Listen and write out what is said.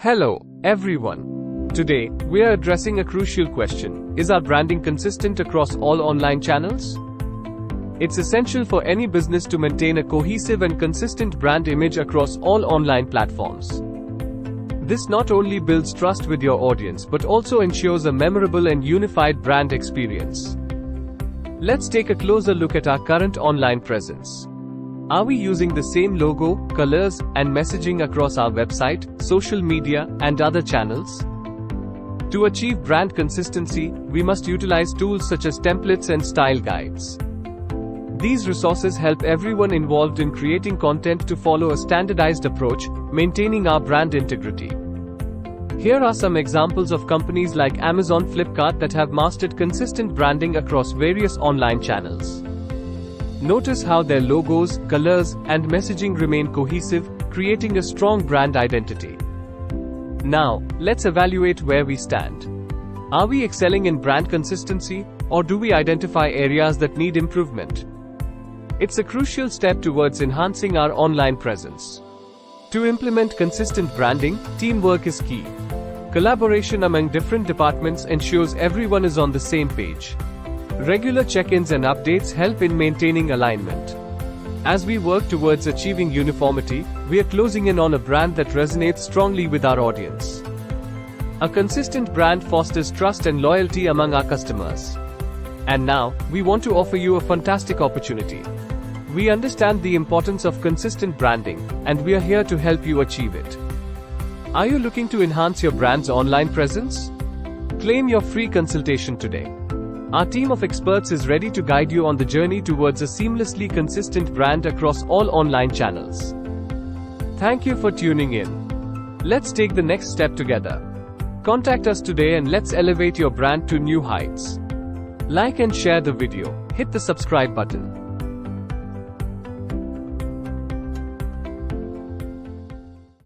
Hello, everyone. Today, we are addressing a crucial question. Is our branding consistent across all online channels? It's essential for any business to maintain a cohesive and consistent brand image across all online platforms. This not only builds trust with your audience but also ensures a memorable and unified brand experience. Let's take a closer look at our current online presence. Are we using the same logo, colors, and messaging across our website, social media, and other channels? To achieve brand consistency, we must utilize tools such as templates and style guides. These resources help everyone involved in creating content to follow a standardized approach, maintaining our brand integrity. Here are some examples of companies like Amazon, Flipkart that have mastered consistent branding across various online channels. Notice how their logos, colors, and messaging remain cohesive, creating a strong brand identity. Now, let's evaluate where we stand. Are we excelling in brand consistency, or do we identify areas that need improvement? It's a crucial step towards enhancing our online presence. To implement consistent branding, teamwork is key. Collaboration among different departments ensures everyone is on the same page. Regular check-ins and updates help in maintaining alignment. As we work towards achieving uniformity, we are closing in on a brand that resonates strongly with our audience. A consistent brand fosters trust and loyalty among our customers. And now, we want to offer you a fantastic opportunity. We understand the importance of consistent branding, and we are here to help you achieve it. Are you looking to enhance your brand's online presence? Claim your free consultation today. Our team of experts is ready to guide you on the journey towards a seamlessly consistent brand across all online channels. Thank you for tuning in. Let's take the next step together. Contact us today and let's elevate your brand to new heights. Like and share the video. Hit the subscribe button.